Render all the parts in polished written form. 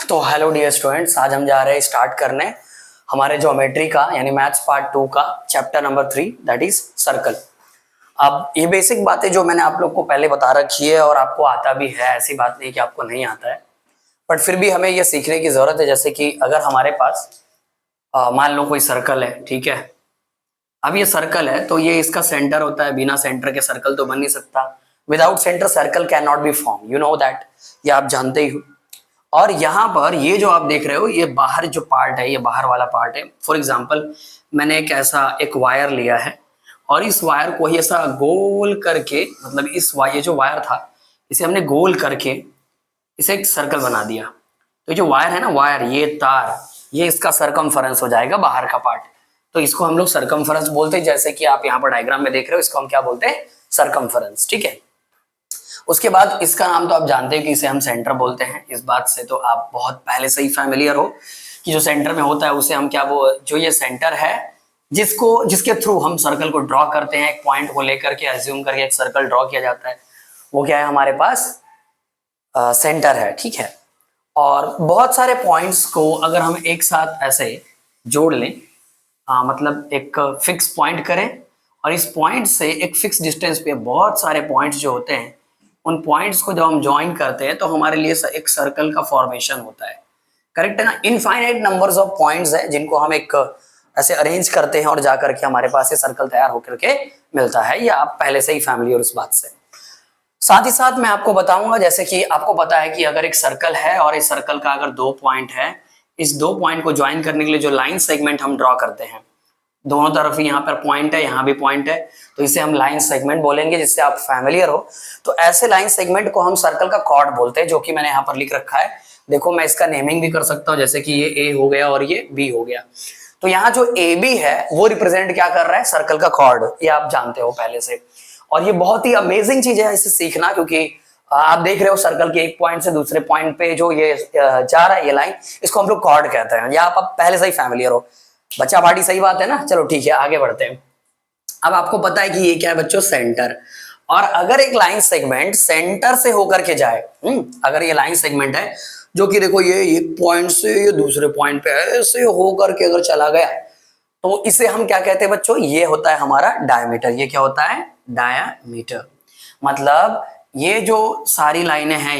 तो hello dear students, आज हम जा रहे हैं स्टार्ट करने हमारे ज्योमेट्री का यानी मैथ्स पार्ट 2 का chapter number 3 that is circle. अब ये बेसिक बातें जो मैंने आप लोग को पहले बता रखी है और आपको आता भी है, ऐसी बात नहीं कि आपको नहीं आता है, बट फिर भी हमें ये सीखने की जरूरत है। जैसे कि अगर हमारे पास मान लो कोई सर्कल है, ठीक है। अब ये सर्कल है तो ये इसका सेंटर होता है, बिना सेंटर के सर्कल तो बन नहीं सकता। Without centre circle can not be form, you know that, ये आप जानते ही हो। और यहाँ पर ये जो आप देख रहे हो, ये बाहर जो पार्ट है, ये बाहर वाला पार्ट है। फॉर एग्जाम्पल मैंने एक वायर लिया है और इस वायर को ही ऐसा गोल करके, मतलब ये जो वायर था इसे हमने गोल करके इसे एक सर्कल बना दिया। तो जो वायर है ना, वायर, ये तार, ये इसका सरकमफेरेंस हो जाएगा, बाहर का पार्ट। तो इसको हम लोग सरकमफेरेंस बोलते हैं। जैसे कि आप यहाँ पर डायग्राम में देख रहे हो, इसको हम क्या बोलते हैं, सरकमफेरेंस, ठीक है। उसके बाद इसका नाम तो आप जानते हैं कि इसे हम सेंटर बोलते हैं। इस बात से तो आप बहुत पहले से ही फैमिलियर हो कि जो सेंटर में होता है उसे हम क्या, वो जो ये सेंटर है जिसके थ्रू हम सर्कल को ड्रॉ करते हैं, एक पॉइंट को लेकर के अज्यूम करके एक सर्कल ड्रॉ किया जाता है, वो क्या है हमारे पास, सेंटर है, ठीक है। और बहुत सारे पॉइंट्स को अगर हम एक साथ ऐसे जोड़ लें, मतलब एक फिक्स पॉइंट करें और इस पॉइंट से एक फिक्स डिस्टेंस पे बहुत सारे पॉइंट्स जो होते हैं, उन पॉइंट्स को जब हम ज्वाइन करते हैं तो हमारे लिए एक सर्कल का फॉर्मेशन होता है। करेक्ट है ना। इनफाइनाइट नंबर्स ऑफ पॉइंट्स है जिनको हम एक ऐसे अरेंज करते हैं और जाकर के हमारे पास ये सर्कल तैयार होकर के मिलता है। या आप पहले से ही फैमिलियर उस बात से। साथ ही साथ मैं आपको बताऊंगा, जैसे कि आपको पता है कि अगर एक सर्कल है और इस सर्कल का अगर 2 पॉइंट है, इस 2 पॉइंट को ज्वाइन करने के लिए जो लाइन सेगमेंट हम ड्रॉ करते हैं, दोनों तरफ ही यहाँ पर पॉइंट है, यहाँ भी पॉइंट है, तो इसे हम लाइन सेगमेंट बोलेंगे, जिससे आप फैमिलियर हो। तो ऐसे लाइन सेगमेंट को हम सर्कल का कॉर्ड बोलते हैं, जो कि मैंने यहाँ पर लिख रखा है। देखो, मैं इसका नेमिंग भी कर सकता हूँ, जैसे कि ये ए हो गया और ये बी हो गया। तो यहाँ जो ए बी है वो रिप्रेजेंट क्या कर रहा है, सर्कल का कॉर्ड, ये आप जानते हो पहले से। और ये बहुत ही अमेजिंग चीज है इसे सीखना, क्योंकि आप देख रहे हो सर्कल के एक पॉइंट से दूसरे पॉइंट पे जो ये जा रहा है, ये लाइन, इसको हम लोग कॉर्ड कहते हैं। या आप पहले से ही फैमिलियर हो। बच्चा पार्टी, सही बात है ना। चलो ठीक है, आगे बढ़ते हैं। अब आपको पता है कि ये क्या है बच्चों, सेंटर। और अगर एक लाइन सेगमेंट सेंटर से होकर के जाए, अगर ये लाइन सेगमेंट है जो कि देखो ये एक पॉइंट से ये दूसरे पॉइंट पे ऐसे होकर के अगर चला गया, तो इसे हम क्या कहते हैं बच्चों, ये होता है हमारा डायमीटर। ये क्या होता है, डायमीटर। मतलब ये जो सारी लाइनें हैं,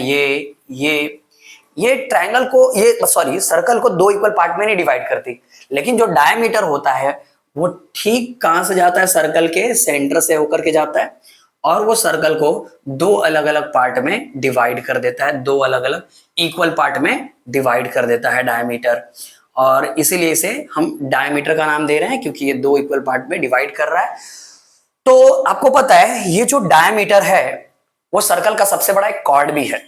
ये ट्रायंगल को, ये सॉरी, सर्कल को 2 इक्वल पार्ट में नहीं डिवाइड करती, लेकिन जो डायमीटर होता है वो ठीक कहां से जाता है, सर्कल के सेंटर से होकर के जाता है और वो सर्कल को 2 अलग अलग पार्ट में डिवाइड कर देता है, 2 अलग अलग इक्वल पार्ट में डिवाइड कर देता है डायमीटर। और इसीलिए इसे हम डायमीटर का नाम दे रहे हैं, क्योंकि ये 2 इक्वल पार्ट में डिवाइड कर रहा है। तो आपको पता है ये जो डायमीटर है वो सर्कल का सबसे बड़ा एक कॉर्ड भी है,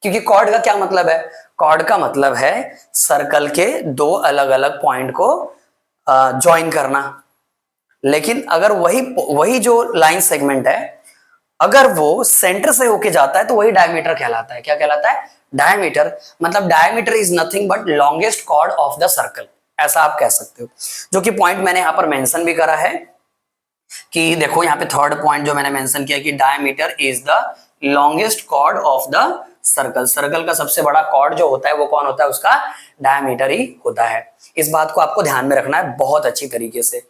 क्योंकि कॉर्ड का क्या मतलब है, कॉर्ड का मतलब है सर्कल के 2 अलग अलग पॉइंट को ज्वाइन करना। लेकिन अगर वही जो लाइन सेगमेंट है, अगर वो सेंटर से होके जाता है तो वही डायमीटर कहलाता है। क्या कहलाता है, डायमीटर। मतलब diameter is nothing but longest chord of the circle, ऐसा आप कह सकते हो। जो कि पॉइंट मैंने यहां पर मेंशन भी करा है कि देखो, यहाँ पे थर्ड पॉइंट जो मैंने मेंशन किया कि diameter is the longest chord of the circle. Circle का सबसे बड़ा कॉर्ड जो होता है वो कौन होता है, उसका डायमीटर ही होता है। इस बात को आपको ध्यान में रखना है बहुत अच्छी तरीके से।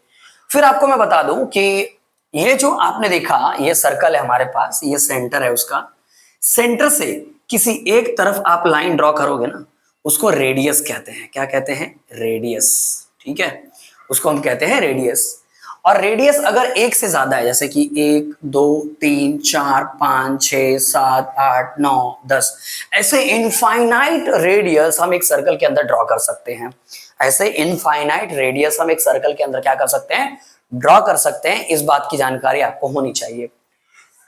फिर आपको मैं बता दूं कि ये जो आपने देखा, ये सर्कल है हमारे पास, ये सेंटर है उसका। सेंटर से किसी एक तरफ आप लाइन ड्रॉ करोगे ना, उसको रेडियस कहते हैं। क्या कहते हैं, रेडियस, ठीक है, उसको हम कहते हैं रेडियस। और रेडियस अगर एक से ज्यादा है, जैसे कि 1 2 3 4 5 6 7 8 9 10, ऐसे इनफाइनाइट रेडियस हम एक सर्कल के अंदर ड्रॉ कर सकते हैं। ऐसे इनफाइनाइट रेडियस हम एक सर्कल के अंदर क्या कर सकते हैं, ड्रॉ कर सकते हैं। इस बात की जानकारी आपको होनी चाहिए,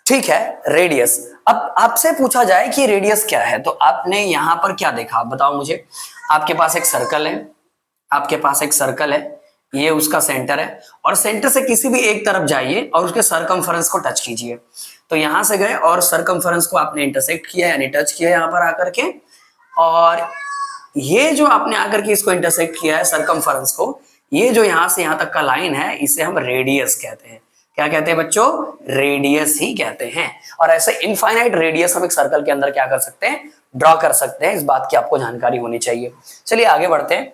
ठीक है। रेडियस, अब आपसे पूछा जाए कि रेडियस क्या है, तो आपने यहां पर क्या देखा, आप बताओ मुझे। आपके पास एक सर्कल है, आपके पास एक सर्कल है, ये उसका सेंटर है, और सेंटर से किसी भी एक तरफ जाइए और उसके सरकमफेरेंस को टच कीजिए। तो यहां से गए और सरकमफेरेंस को आपने इंटरसेक्ट किया, यानी टच किया यहां पर आकर के, और ये जो आपने आकर के इसको इंटरसेक्ट किया है सरकमफेरेंस को, ये जो यहां से यहां तक का लाइन है, इसे हम रेडियस कहते हैं। क्या कहते हैं बच्चों? रेडियस ही कहते हैं। और ऐसे इनफाइनाइट रेडियस हम एक सर्कल के अंदर क्या कर सकते हैं? ड्रॉ कर सकते हैं। इस बात की आपको जानकारी होनी चाहिए। चलिए आगे बढ़ते हैं।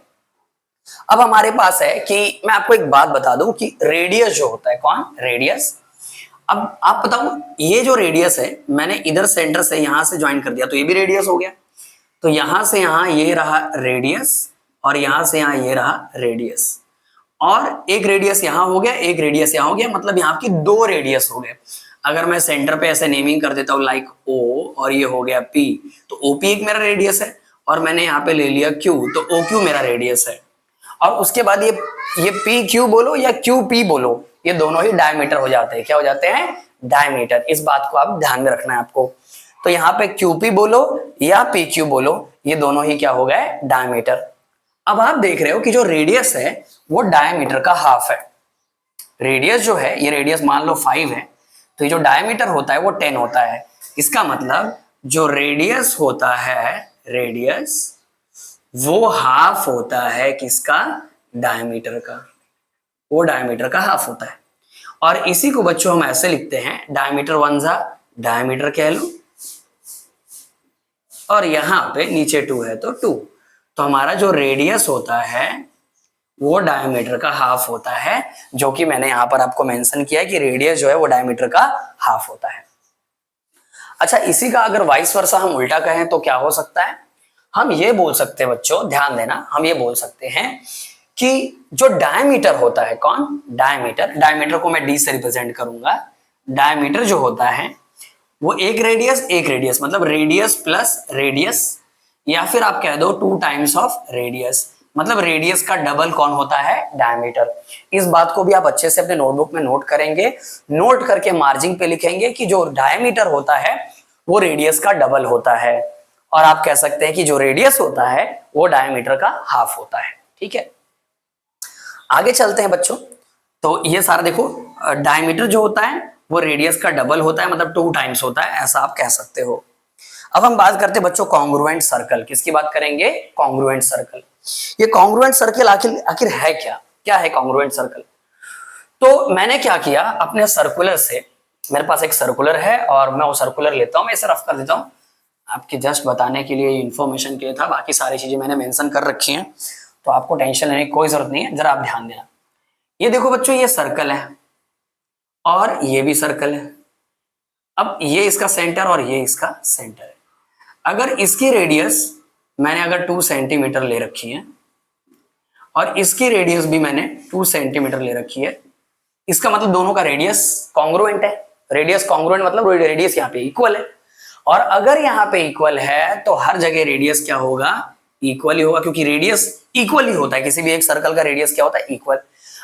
अब हमारे पास है कि मैं आपको एक बात बता दूं कि रेडियस जो होता है, कौन? रेडियस। अब आप बताओ, ये जो रेडियस है मैंने इधर सेंटर से यहां से ज्वाइन कर दिया तो ये भी रेडियस हो गया। तो यहां से यहां ये रहा रेडियस और यहां से यहां ये रहा रेडियस, और एक रेडियस यहां हो गया, एक रेडियस यहां हो गया, मतलब यहां की दो रेडियस हो गए। अगर मैं सेंटर पे ऐसे नेमिंग कर देता हूं लाइक ओ और ये हो गया पी, तो ओपी एक मेरा रेडियस है, और मैंने यहाँ पे ले लिया क्यू, तो ओ क्यू मेरा रेडियस है। और उसके बाद ये पी क्यू बोलो या क्यू पी बोलो, ये दोनों ही डायमीटर हो जाते हैं। क्या हो जाते हैं? डायमीटर। इस बात को आप ध्यान में रखना है आपको। तो यहाँ पे क्यू पी बोलो या पी क्यू बोलो, ये दोनों ही क्या हो गए? डायमीटर। अब आप देख रहे हो कि जो रेडियस है वो डायमीटर का हाफ है। रेडियस जो है, ये रेडियस मान लो 5 है, तो ये जो डायमीटर होता है वो 10 होता है। इसका मतलब जो रेडियस होता है, रेडियस वो हाफ होता है किसका? डायमीटर का। वो डायमीटर का हाफ होता है। और इसी को बच्चों हम ऐसे लिखते हैं, डायमीटर 1 जा डायमीटर कह लो, और यहां पे नीचे 2 है तो 2। तो हमारा जो रेडियस होता है वो डायमीटर का हाफ होता है, जो कि मैंने यहां पर आपको मेंशन किया है कि रेडियस जो है वो डायमीटर का हाफ होता है। अच्छा, इसी का अगर वाइस वर्सा हम उल्टा कहें तो क्या हो सकता है? हम ये बोल सकते हैं बच्चों, ध्यान देना, हम ये बोल सकते हैं कि जो डायमीटर होता है, कौन? डायमीटर। डायमीटर को मैं डी से रिप्रेजेंट करूंगा। डायमीटर जो होता है वो एक रेडियस मतलब रेडियस प्लस रेडियस, या फिर आप कह दो 2 टाइम्स ऑफ रेडियस, मतलब रेडियस का डबल कौन होता है? डायमीटर। इस बात को भी आप अच्छे से अपने नोटबुक में नोट करेंगे, नोट करके मार्जिन पे लिखेंगे कि जो डायमीटर होता है वो रेडियस का डबल होता है, और आप कह सकते हैं कि जो रेडियस होता है वो डायमीटर का हाफ होता है। ठीक है, आगे चलते हैं बच्चों। तो ये सारा देखो, डायमीटर जो होता है वो रेडियस का डबल होता है, मतलब 2 टाइम्स होता है, ऐसा आप कह सकते हो। अब हम बात करते हैं बच्चों कॉन्ग्रुएंट सर्कल। किसकी बात करेंगे? Congruent circle. ये कॉन्ग्रुएंट सर्कल आखिर है क्या? क्या है कॉन्ग्रुएंट सर्कल? तो मैंने क्या किया, अपने सर्कुलर से, मेरे पास एक सर्कुलर है और मैं वो सर्कुलर लेता हूं, मैं इसे रफ कर देता हूं आपके जस्ट बताने के लिए, इंफॉर्मेशन के लिए था, बाकी सारी चीजें मैंने मेंशन कर रखी हैं, तो आपको टेंशन लेने की कोई जरूरत नहीं है, जरा आप ध्यान देना। ये देखो बच्चों, ये सर्कल है और ये भी सर्कल है। अब ये इसका सेंटर और ये इसका सेंटर है। अगर इसकी रेडियस मैंने अगर 2 सेंटीमीटर ले रखी है और इसकी रेडियस भी मैंने 2 सेंटीमीटर ले रखी है, इसका मतलब दोनों का रेडियस कॉन्ग्रुएंट है। रेडियस कॉन्ग्रुएंट मतलब रेडियस यहाँ पे इक्वल है, और अगर यहाँ पे इक्वल है तो हर जगह रेडियस क्या होगा? इक्वल ही होगा, क्योंकि रेडियस इक्वल ही होता है, किसी भी एक सर्कल का रेडियस क्या होता है? इक्वल।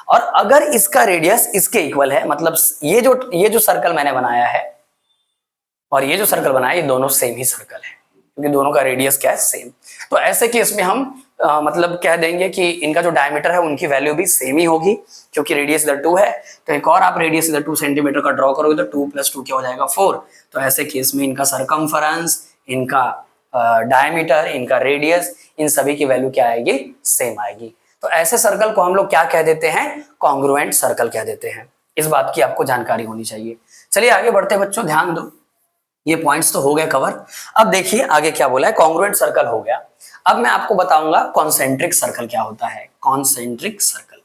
और अगर इसका रेडियस इसके इक्वल है, मतलब ये जो सर्कल मैंने बनाया है और ये जो सर्कल बनाया, ये दोनों सेम ही सर्कल है, क्योंकि दोनों का रेडियस क्या है? सेम। तो ऐसे केस में हम मतलब कह देंगे कि इनका जो डायमीटर है उनकी वैल्यू भी सेम ही होगी, क्योंकि रेडियस इधर 2 है, तो एक और आप रेडियस इधर 2 सेंटीमीटर का ड्रॉ करोगे तो 2 + 2 क्या हो जाएगा? 4। तो ऐसे केस में इनका सरकमफरेंस, इनका डायमीटर, इनका रेडियस, इन सभी की वैल्यू क्या आएगी? सेम आएगी। तो ऐसे सर्कल को हम लोग क्या कह देते हैं? कॉन्ग्रुएंट सर्कल कह देते हैं। इस बात की आपको जानकारी होनी चाहिए। चलिए आगे बढ़ते हैं बच्चों, ध्यान दो, ये पॉइंट्स तो हो गए कवर। अब देखिए आगे क्या बोला है, कॉन्ग्रुएंट सर्कल हो गया। अब मैं आपको बताऊंगा कॉन्सेंट्रिक सर्कल क्या होता है। कॉन्सेंट्रिक सर्कल,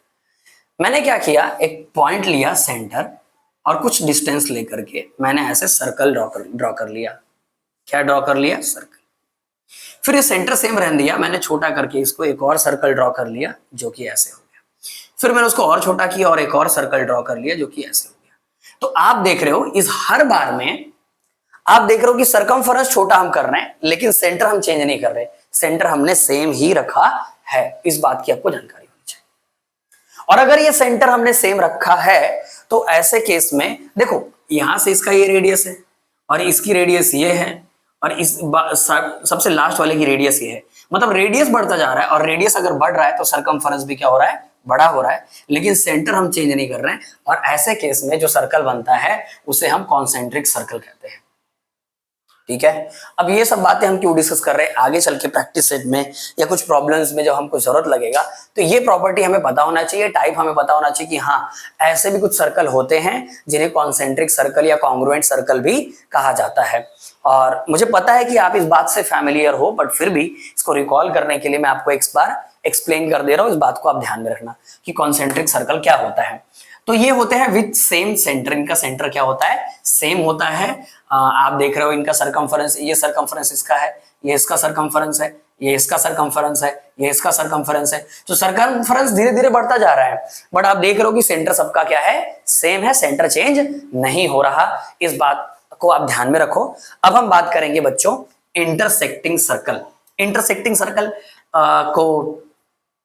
मैंने क्या किया, एक पॉइंट लिया सेंटर और कुछ डिस्टेंस लेकर के मैंने ऐसे सर्कल ड्रॉ कर लिया। क्या ड्रॉ कर लिया? सर्कल। फिर ये सेंटर सेम रहने दिया, मैंने छोटा करके इसको एक और सर्कल ड्रॉ कर लिया जो कि ऐसे हो गया। फिर मैंने उसको और छोटा किया और एक और सर्कल ड्रॉ कर लिया जो कि ऐसे हो गया। तो आप देख रहे हो इस हर बार में आप देख रहे हो कि सरकमफेरेंस छोटा हम कर रहे हैं, लेकिन सेंटर हम चेंज नहीं कर रहे, सेंटर हमने सेम ही रखा है। इस बात की आपको जानकारी होनी चाहिए। और अगर ये सेंटर हमने सेम रखा है तो ऐसे केस में देखो, यहां से इसका ये रेडियस है और इसकी रेडियस ये है और इस सबसे लास्ट वाले की रेडियस ये है, मतलब रेडियस बढ़ता जा रहा है, और रेडियस अगर बढ़ रहा है तो सरकमफेरेंस भी क्या हो रहा है? बड़ा हो रहा है, लेकिन सेंटर हम चेंज नहीं कर रहे हैं। और ऐसे केस में जो सर्कल बनता है उसे हम कॉन्सेंट्रिक सर्कल कहते हैं। ठीक है। अब ये सब बातें हम क्यों डिस्कस कर रहे हैं, आगे चल के प्रैक्टिस सेट में या कुछ प्रॉब्लम्स में जब हमको जरूरत लगेगा तो ये प्रॉपर्टी हमें पता होना चाहिए, टाइप हमें पता होना चाहिए कि हाँ ऐसे भी कुछ सर्कल होते हैं जिन्हें कॉन्सेंट्रिक सर्कल या कॉन्ग्रुएंट सर्कल भी कहा जाता है। और मुझे पता है कि आप इस बात से फैमिलियर हो, बट फिर भी इसको रिकॉल करने के लिए मैं आपको एक बार एक्सप्लेन कर दे रहा हूँ। इस बात को आप ध्यान में रखना कि कॉन्सेंट्रिक सर्कल क्या होता है। तो ये होते हैं विद सेम सेंटर, इनका सेंटर क्या होता है, सेम होता है। आप देख रहे हो इनका सरकमफरेंस, ये सरकमफरेंस इसका है, ये इसका सरकमफरेंस है, ये इसका सरकमफरेंस है, ये इसका सरकमफरेंस है। तो सरकमफरेंस धीरे धीरे बढ़ता जा रहा है, बट आप देख रहे हो कि सेंटर सबका क्या है, सेम है, सेंटर चेंज नहीं हो रहा। इस बात को आप ध्यान में रखो। अब हम बात करेंगे बच्चों इंटरसेक्टिंग सर्कल। इंटरसेक्टिंग सर्कल को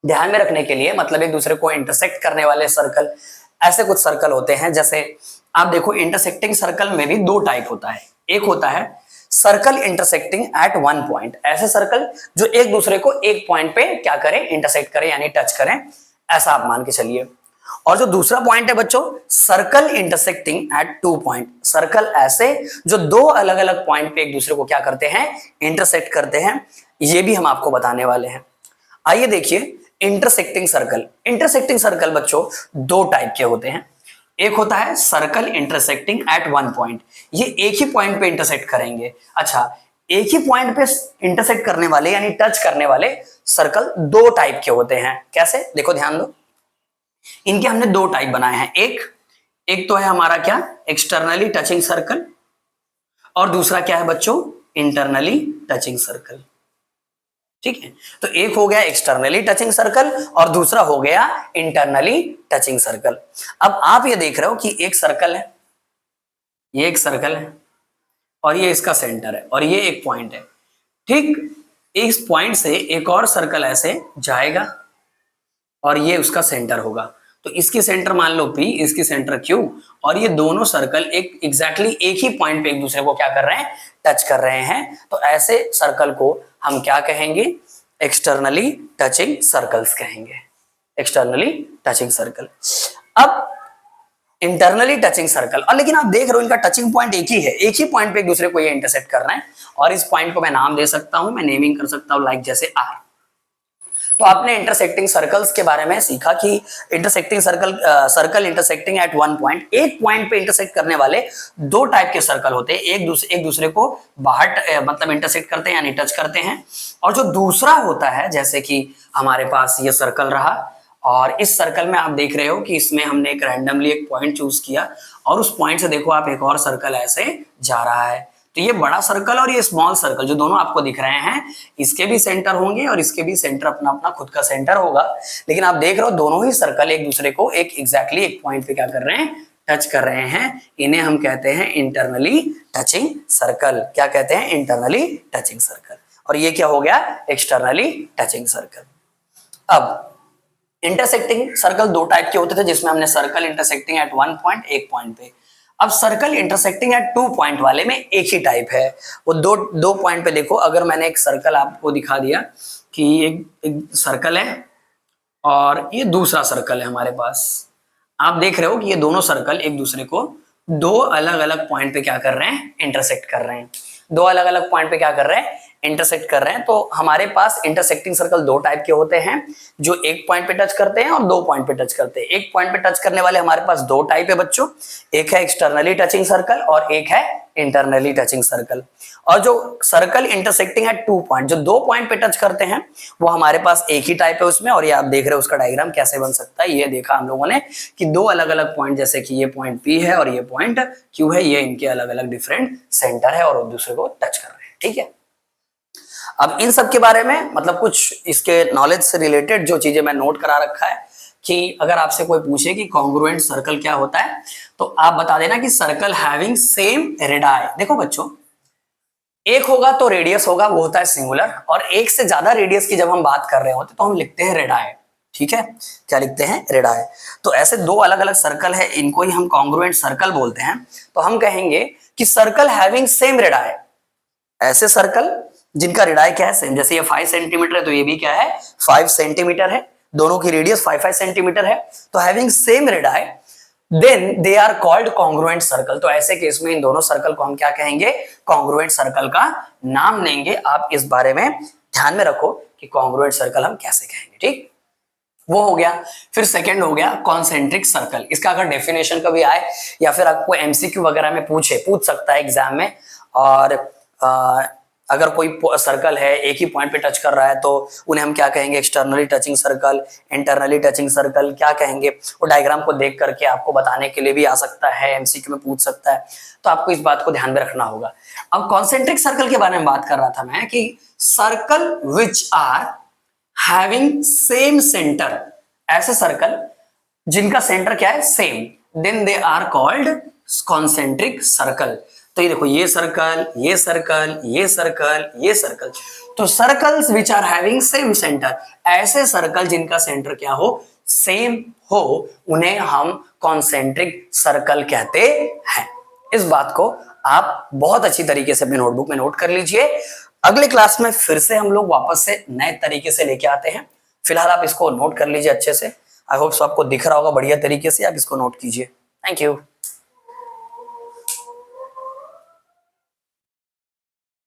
ध्यान में रखने के लिए, मतलब एक दूसरे को इंटरसेक्ट करने वाले सर्कल, ऐसे कुछ सर्कल होते हैं। जैसे आप देखो इंटरसेक्टिंग सर्कल में भी दो टाइप होता है। एक होता है circle intersecting at one point, ऐसे सर्कल जो एक दूसरे को एक पॉइंट पे क्या करें, इंटरसेक्ट करें यानी टच करें, ऐसा आप मान के चलिए। और जो दूसरा पॉइंट है बच्चों circle intersecting at two point, circle ऐसे जो दो अलग अलग पॉइंट पे एक दूसरे को क्या करते हैं, इंटरसेक्ट करते हैं। ये भी हम आपको बताने वाले हैं। आइए देखिए इंटरसेक्टिंग सर्कल। इंटरसेक्टिंग सर्कल बच्चों दो टाइप के होते हैं। एक होता है circle intersecting at one point, ये एक ही पॉइंट पे इंटरसेक्ट करेंगे। अच्छा, एक ही पॉइंट पे इंटरसेक्ट करने वाले यानी टच करने वाले सर्कल दो टाइप के होते हैं। कैसे, देखो ध्यान दो, इनके हमने दो टाइप बनाए हैं। एक तो है हमारा क्या, एक्सटर्नली टचिंग सर्कल, और दूसरा क्या है बच्चों, इंटरनली टचिंग सर्कल। ठीक है, तो एक हो गया एक्सटर्नली टचिंग सर्कल और दूसरा हो गया इंटरनली टचिंग सर्कल। अब आप ये देख रहे हो कि एक सर्कल है, ये एक सर्कल है और ये इसका सेंटर है और ये एक पॉइंट है। ठीक, इस पॉइंट से एक और सर्कल ऐसे जाएगा और ये उसका सेंटर होगा। तो इसकी सेंटर मान लो P, इसकी सेंटर Q, और ये दोनों सर्कल एक एग्जैक्टली एक ही पॉइंट पे एक दूसरे को क्या कर रहे हैं, टच कर रहे हैं। तो ऐसे सर्कल को हम क्या कहेंगे, एक्सटर्नली टचिंग सर्कल्स कहेंगे, एक्सटर्नली टचिंग सर्कल। अब इंटरनली टचिंग सर्कल, और लेकिन आप देख रहे हो इनका टचिंग पॉइंट एक ही है, एक ही पॉइंट पे एक दूसरे को ये इंटरसेक्ट कर रहे हैं। और इस पॉइंट को मैं नाम दे सकता हूं, मैं नेमिंग कर सकता हूं लाइक जैसे R। तो आपने इंटरसेक्टिंग सर्कल्स के बारे में सीखा कि intersecting circle intersecting at one point, एक पॉइंट पे इंटरसेक्ट करने वाले दो टाइप के सर्कल होते हैं। एक दूसरे को बाहर मतलब इंटरसेक्ट करते हैं यानी टच करते हैं। और जो दूसरा होता है, जैसे कि हमारे पास ये सर्कल रहा और इस सर्कल में आप देख रहे हो कि इसमें हमने एक रैंडमली एक पॉइंट चूज किया और उस पॉइंट से देखो आप एक और सर्कल ऐसे जा रहा है। तो ये बड़ा सर्कल और ये स्मॉल सर्कल जो दोनों आपको दिख रहे हैं, इसके भी सेंटर होंगे और इसके भी सेंटर अपना अपना खुद का सेंटर होगा। लेकिन आप देख रहे हो दोनों ही सर्कल एक दूसरे को एक एग्जैक्टली एक पॉइंट पे क्या कर रहे हैं, टच कर रहे हैं। इन्हें हम कहते हैं इंटरनली टचिंग सर्कल। क्या कहते हैं, इंटरनली टचिंग सर्कल। और ये क्या हो गया, एक्सटर्नली टचिंग सर्कल। अब इंटरसेक्टिंग सर्कल दो टाइप के होते थे, जिसमें हमने circle intersecting at one point, एक पॉइंट पे। अब circle intersecting at two point वाले में एक ही टाइप है, वो दो पॉइंट पे। देखो अगर मैंने एक सर्कल आपको दिखा दिया कि एक सर्कल है और ये दूसरा सर्कल है हमारे पास, आप देख रहे हो कि ये दोनों सर्कल एक दूसरे को दो अलग अलग पॉइंट पे क्या कर रहे हैं, इंटरसेक्ट कर रहे हैं। दो अलग अलग पॉइंट पे क्या कर रहे हैं, इंटरसेक्ट कर रहे हैं। तो हमारे पास इंटरसेक्टिंग सर्कल दो टाइप के होते हैं, जो एक पॉइंट पे टच करते हैं और दो पॉइंट पे टच करते हैं। एक पॉइंट पे टच करने वाले हमारे पास दो टाइप है बच्चों, एक है एक्सटर्नली टचिंग सर्कल और एक है इंटरनली टचिंग सर्कल। और जो circle intersecting at two point, जो दो पॉइंट पे टच करते हैं, वो हमारे पास एक ही टाइप है उसमें। और ये आप देख रहे हो उसका डायग्राम कैसे बन सकता है, ये देखा हम लोगों ने कि दो अलग अलग पॉइंट, जैसे कि ये पॉइंट P है और ये पॉइंट Q है, ये इनके अलग अलग डिफरेंट सेंटर है और दूसरे को टच कर रहे हैं। ठीक है, अब इन सब के बारे में मतलब कुछ इसके नॉलेज से रिलेटेड जो चीजें मैं नोट करा रखा है कि अगर आपसे कोई पूछे कि कॉन्ग्रुएंट सर्कल क्या होता है, तो आप बता देना कि सर्कल हैविंग सेम रेडियाई। देखो बच्चों, एक होगा तो रेडियस होगा, वो होता है सिंगुलर, और एक से ज्यादा रेडियस की जब हम बात कर रहे होते तो हम लिखते हैं रेडियाई। ठीक है, क्या लिखते हैं, रेडियाई। तो ऐसे दो अलग अलग सर्कल है, इनको ही हम कॉन्ग्रुएंट सर्कल बोलते हैं। तो हम कहेंगे कि सर्कल हैविंग सेम रेडियाई, ऐसे सर्कल जिनका रेडियाई क्या है, सेम। जैसे ये 5 सेंटीमीटर है तो ये भी क्या है, 5 सेंटीमीटर है, दोनों की रेडियस 5 सेंटीमीटर है। तो having same radii then they are called congruent circle. तो ऐसे केस में इन दोनों सर्कल को हम क्या कहेंगे, कॉन्ग्रुएंट सर्कल का नाम लेंगे। आप इस बारे में ध्यान में रखो कि कॉन्ग्रुएंट सर्कल हम कैसे कहेंगे, ठीक। वो हो गया। फिर सेकंड हो गया कॉन्सेंट्रिक सर्कल। इसका अगर डेफिनेशन कभी आए या फिर आपको एमसीक्यू वगैरह में पूछ सकता है एग्जाम में। और अगर कोई सर्कल है एक ही पॉइंट पे टच कर रहा है तो उन्हें हम क्या कहेंगे, externally touching circle, internally touching circle क्या कहेंगे, वो डायग्राम को देख करके आपको बताने के लिए भी आ सकता है, एमसीक्यू में पूछ सकता है। तो आपको इस बात को ध्यान में रखना होगा। अब कॉन्सेंट्रिक सर्कल के बारे में बात कर रहा था मैं कि circle which are having same centre, ऐसे सर्कल जिनका सेंटर क्या है, same, then they are called concentric circle. तो ये देखो, ये सर्कल, ये सर्कल, ये सर्कल, ये सर्कल, तो circles which are having same centre, ऐसे सर्कल जिनका सेंटर क्या हो, सेम हो, उन्हें हम कॉन्सेंट्रिक सर्कल कहते हैं। इस बात को आप बहुत अच्छी तरीके से अपने नोटबुक में नोट कर लीजिए। अगले क्लास में फिर से हम लोग वापस से नए तरीके से लेके आते हैं। फिलहाल आप इसको नोट कर लीजिए अच्छे से। आई होप सो आपको दिख रहा होगा बढ़िया तरीके से, आप इसको नोट कीजिए। Thank you.